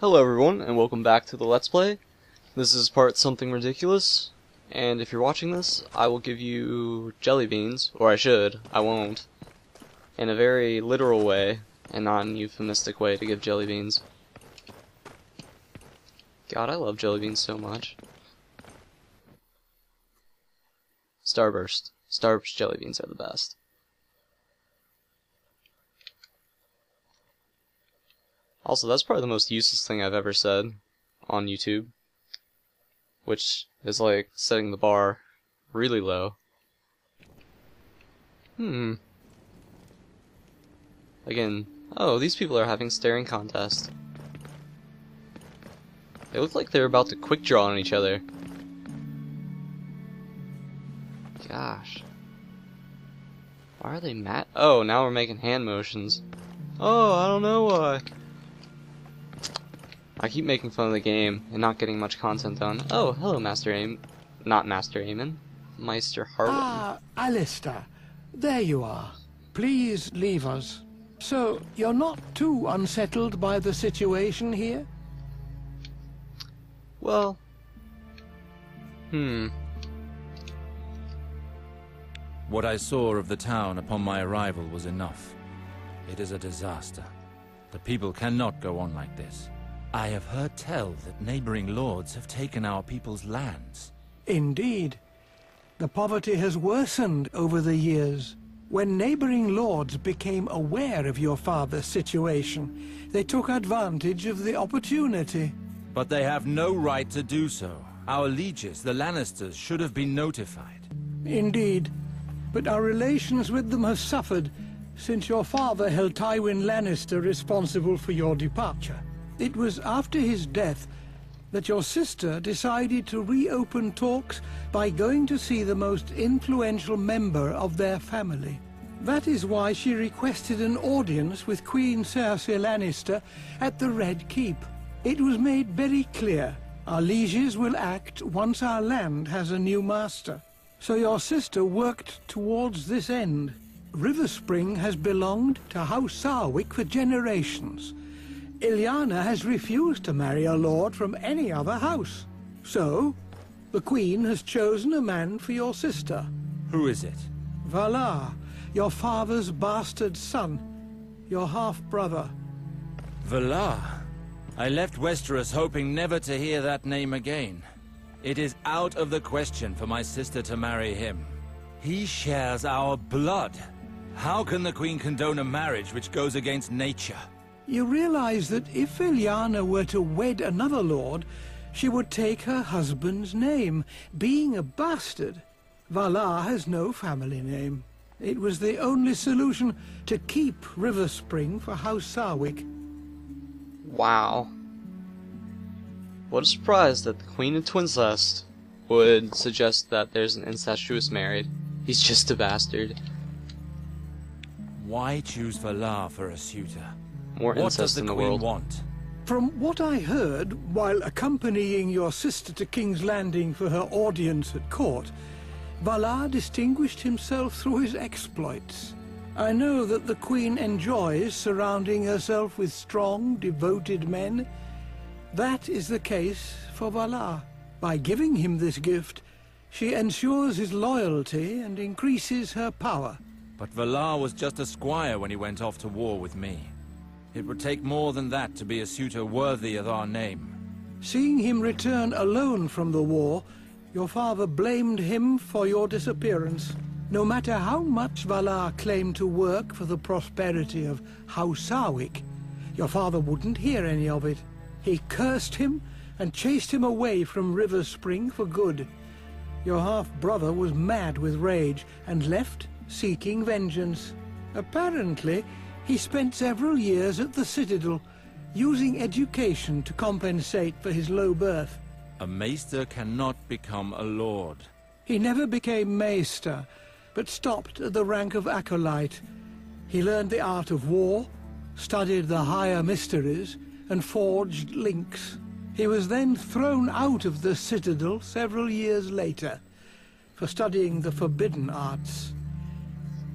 Hello everyone, and welcome back to the Let's Play. This is part something ridiculous, and if you're watching this, I will give you jelly beans, or I should, I won't, in a very literal way, and not an euphemistic way to give jelly beans. God, I love jelly beans so much. Starburst. Starburst jelly beans are the best. Also, that's probably the most useless thing I've ever said on YouTube, which is like setting the bar really low. Again, oh, these people are having staring contest. They look like they're about to quick draw on each other. Gosh. Why are they mad? Oh, now we're making hand motions. Oh, I don't know why. I keep making fun of the game and not getting much content done. Oh, hello, Master Aim. Not Master Aemon. Meister Harwin. Ah, Alistair. There you are. Please leave us. So, you're not too unsettled by the situation here? Well... What I saw of the town upon my arrival was enough. It is a disaster. The people cannot go on like this. I have heard tell that neighboring lords have taken our people's lands. Indeed. The poverty has worsened over the years. When neighboring lords became aware of your father's situation, they took advantage of the opportunity. But they have no right to do so. Our lieges, the Lannisters, should have been notified. Indeed. But our relations with them have suffered since your father held Tywin Lannister responsible for your departure. It was after his death that your sister decided to reopen talks by going to see the most influential member of their family. That is why she requested an audience with Queen Cersei Lannister at the Red Keep. It was made very clear our lieges will act once our land has a new master. So your sister worked towards this end. Riverspring has belonged to House Sarwick for generations. Illyana has refused to marry a lord from any other house. So, the Queen has chosen a man for your sister. Who is it? Valar, your father's bastard son, your half-brother. Valar? I left Westeros hoping never to hear that name again. It is out of the question for my sister to marry him. He shares our blood. How can the Queen condone a marriage which goes against nature? You realize that if Illyana were to wed another lord, she would take her husband's name. Being a bastard, Valar has no family name. It was the only solution to keep Riverspring for House Sarwick. Wow. What a surprise that the Queen of Twincest would suggest that there's an incestuous marriage. He's just a bastard. Why choose Valar for a suitor? More What does incest the in the Queen world. want? From what I heard, while accompanying your sister to King's Landing for her audience at court, Valar distinguished himself through his exploits. I know that the Queen enjoys surrounding herself with strong, devoted men. That is the case for Valar. By giving him this gift, she ensures his loyalty and increases her power. But Valar was just a squire when he went off to war with me. It would take more than that to be a suitor worthy of our name. Seeing him return alone from the war, your father blamed him for your disappearance. No matter how much Valar claimed to work for the prosperity of House Sarwick, your father wouldn't hear any of it. He cursed him and chased him away from Riverspring for good. Your half-brother was mad with rage and left seeking vengeance. Apparently, he spent several years at the Citadel, using education to compensate for his low birth. A maester cannot become a lord. He never became maester, but stopped at the rank of acolyte. He learned the art of war, studied the higher mysteries, and forged links. He was then thrown out of the Citadel several years later for studying the forbidden arts.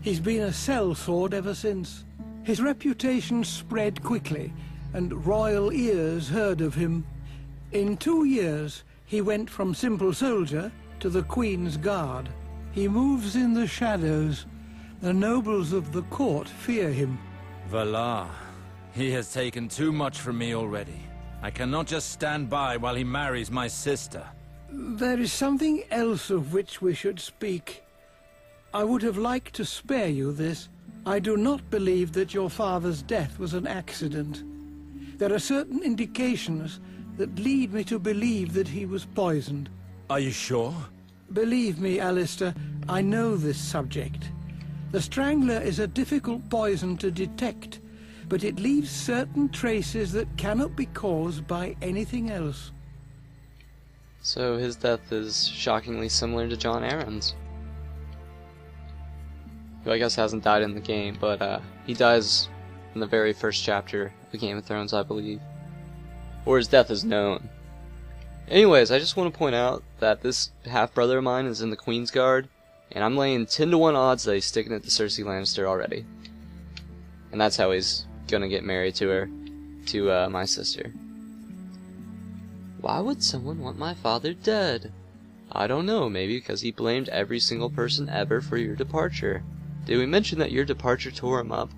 He's been a sellsword ever since. His reputation spread quickly, and royal ears heard of him. In 2 years, he went from simple soldier to the Queen's Guard. He moves in the shadows. The nobles of the court fear him. Valar. He has taken too much from me already. I cannot just stand by while he marries my sister. There is something else of which we should speak. I would have liked to spare you this. I do not believe that your father's death was an accident. There are certain indications that lead me to believe that he was poisoned. Are you sure? Believe me, Alistair, I know this subject. The Strangler is a difficult poison to detect, but it leaves certain traces that cannot be caused by anything else. So his death is shockingly similar to Jon Arryn's, who I guess hasn't died in the game, but he dies in the very first chapter of Game of Thrones, I believe. Or his death is known. Anyways, I just want to point out that this half-brother of mine is in the Queen's Guard, and I'm laying 10 to 1 odds that he's sticking it to Cersei Lannister already. And that's how he's gonna get married to her, to my sister. Why would someone want my father dead? I don't know, maybe because he blamed every single person ever for your departure. Did we mention that your departure tore him up?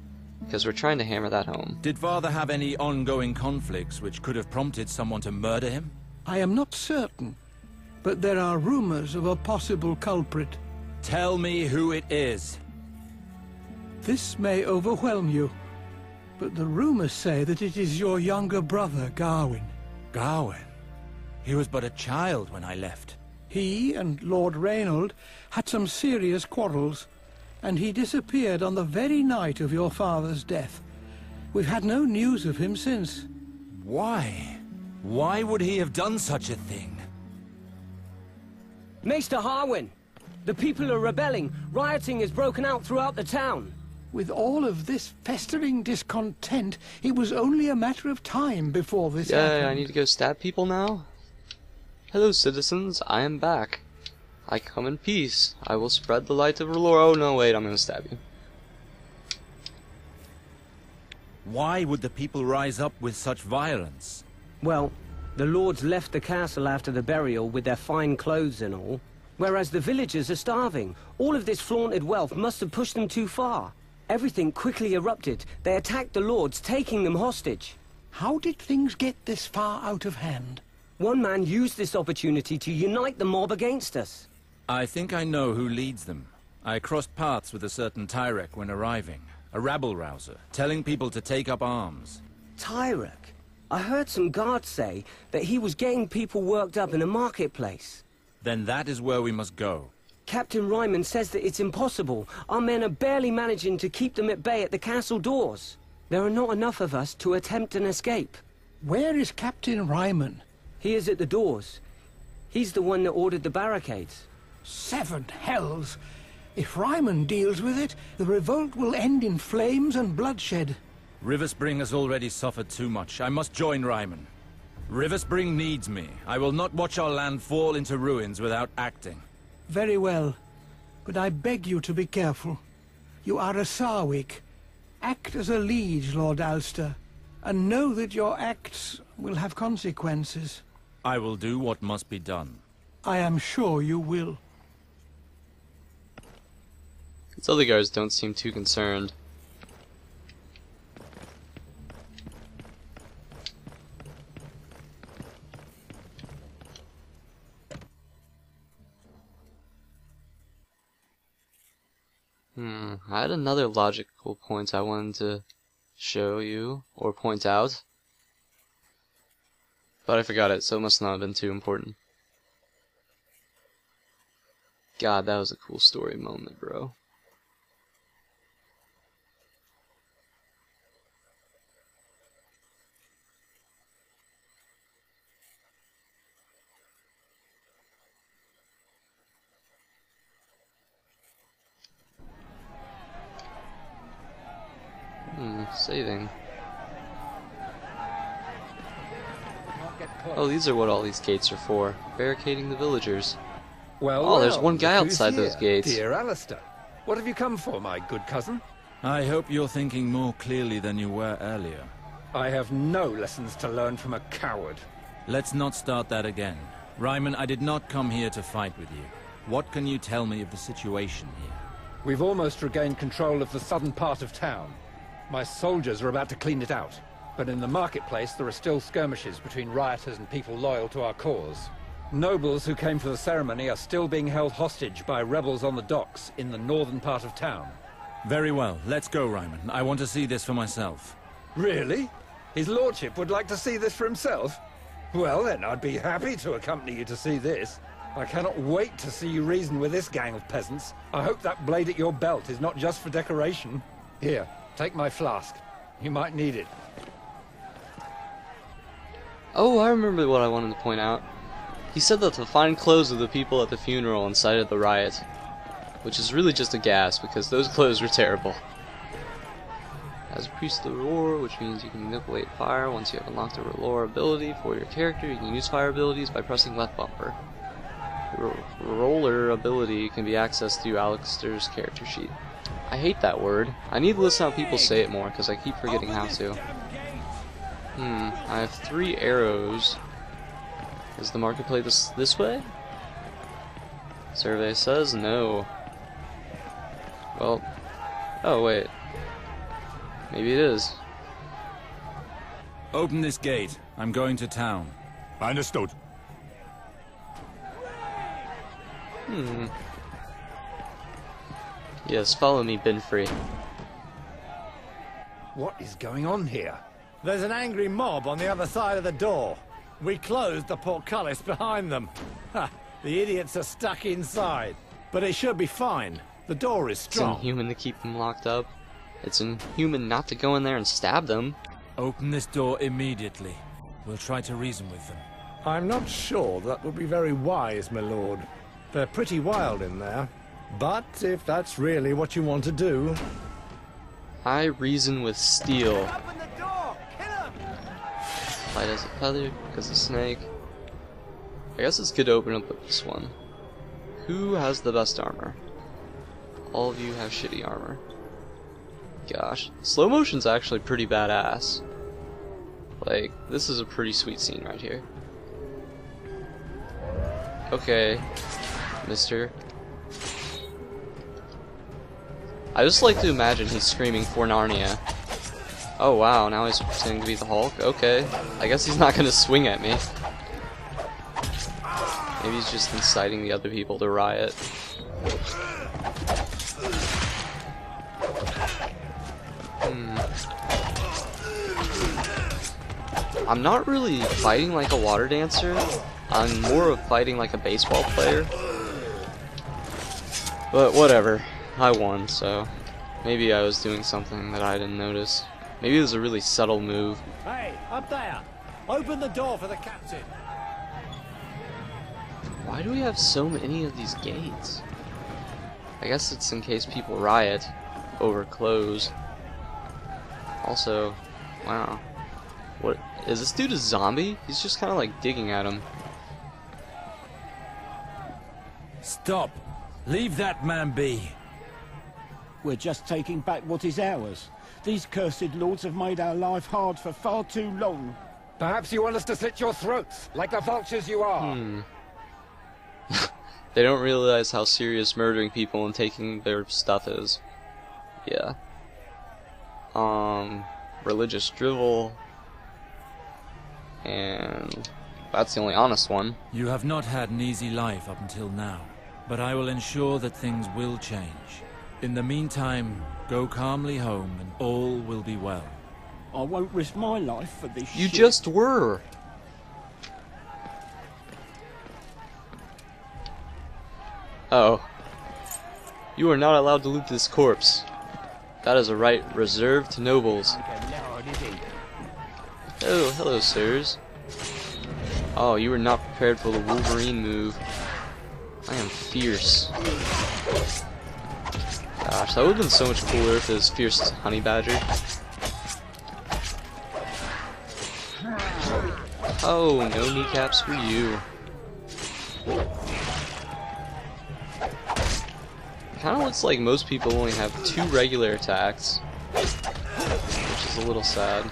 Because we're trying to hammer that home. Did father have any ongoing conflicts which could have prompted someone to murder him? I am not certain, but there are rumors of a possible culprit. Tell me who it is. This may overwhelm you, but the rumors say that it is your younger brother, Gawain. Gawain? He was but a child when I left. He and Lord Reynold had some serious quarrels, and he disappeared on the very night of your father's death. We've had no news of him since. Why? Why would he have done such a thing? Maester Harwin! The people are rebelling. Rioting has broken out throughout the town. With all of this festering discontent, it was only a matter of time before this happened. I need to go stab people now? Hello, citizens, I am back. I come in peace. I will spread the light of R'hllor. Oh no, wait, I'm gonna stab you. Why would the people rise up with such violence? Well, the lords left the castle after the burial with their fine clothes and all, whereas the villagers are starving. All of this flaunted wealth must have pushed them too far. Everything quickly erupted. They attacked the lords, taking them hostage. How did things get this far out of hand? One man used this opportunity to unite the mob against us. I think I know who leads them. I crossed paths with a certain Tyrek when arriving, a rabble-rouser, telling people to take up arms. Tyrek? I heard some guards say that he was getting people worked up in a marketplace. Then that is where we must go. Captain Ryman says that it's impossible. Our men are barely managing to keep them at bay at the castle doors. There are not enough of us to attempt an escape. Where is Captain Ryman? He is at the doors. He's the one that ordered the barricades. 7 hells! If Ryman deals with it, the revolt will end in flames and bloodshed. Riverspring has already suffered too much. I must join Ryman. Riverspring needs me. I will not watch our land fall into ruins without acting. Very well, but I beg you to be careful. You are a Sarwick. Act as a liege, Lord Alster, and know that your acts will have consequences. I will do what must be done. I am sure you will. These other guards don't seem too concerned. I had another logical point I wanted to show you, or point out. But I forgot it, so it must not have been too important. God, that was a cool story moment, bro. Saving. Oh, these are what all these gates are for. Barricading the villagers. Well, there's one guy who's outside those here? gates. Dear Alistair, what have you come for, my good cousin? I hope you're thinking more clearly than you were earlier. I have no lessons to learn from a coward. Let's not start that again. Ryman, I did not come here to fight with you. What can you tell me of the situation here? We've almost regained control of the southern part of town. My soldiers are about to clean it out. But in the marketplace, there are still skirmishes between rioters and people loyal to our cause. Nobles who came for the ceremony are still being held hostage by rebels on the docks in the northern part of town. Very well. Let's go, Ryman. I want to see this for myself. Really? His lordship would like to see this for himself? Well then, I'd be happy to accompany you to see this. I cannot wait to see you reason with this gang of peasants. I hope that blade at your belt is not just for decoration. Here, take my flask. You might need it. Oh, I remember what I wanted to point out. He said that the fine clothes of the people at the funeral incited the riot, which is really just a gas because those clothes were terrible. As a priest of the roar, which means you can manipulate fire. Once you have unlocked a roar ability for your character, you can use fire abilities by pressing left bumper. The roller ability can be accessed through Alistair's character sheet. I hate that word. I need to listen to how people say it more because I keep forgetting how to. I have 3 arrows. Is the marketplace this way? Survey says no. Well, oh wait. Maybe it is. Open this gate. I'm going to town. Understood. Yes, follow me, Binfree. What is going on here? There's an angry mob on the other side of the door. We closed the portcullis behind them. Ha! The idiots are stuck inside. But it should be fine. The door is It's strong. inhuman to keep them locked up. It's inhuman not to go in there and stab them. Open this door immediately. We'll try to reason with them. I'm not sure that would be very wise, my lord. They're pretty wild in there. But if that's really what you want to do... I reason with steel. Open the door! Kill him! Light as a feather, because a snake. I guess it's good to open up with this one. Who has the best armor? All of you have shitty armor. Gosh, slow motion's actually pretty badass. Like, this is a pretty sweet scene right here. Okay, mister. I just like to imagine he's screaming for Narnia. Oh wow, now he's pretending to be the Hulk? Okay, I guess he's not gonna swing at me. Maybe he's just inciting the other people to riot. I'm not really fighting like a water dancer. I'm more of fighting like a baseball player. But whatever. I won, so maybe I was doing something that I didn't notice. Maybe it was a really subtle move. Hey, up there! Open the door for the captain! Why do we have so many of these gates? I guess it's in case people riot over clothes. Also, wow. What is this dude a zombie? He's just kind of like digging at him. Stop! Leave that man be! We're just taking back what is ours. These cursed lords have made our life hard for far too long. Perhaps you want us to slit your throats, like the vultures you are. They don't realize how serious murdering people and taking their stuff is. Yeah. Religious drivel. And that's the only honest one. You have not had an easy life up until now, but I will ensure that things will change. In the meantime, go calmly home and all will be well. I won't risk my life for this You shit. just were. Oh. You are not allowed to loot this corpse. That is a right reserved to nobles. Oh, hello, sirs. Oh, you were not prepared for the Wolverine move. I am fierce. Gosh, that would have been so much cooler if it was Fierce Honey Badger. Oh, no kneecaps for you. Kinda looks like most people only have 2 regular attacks, which is a little sad.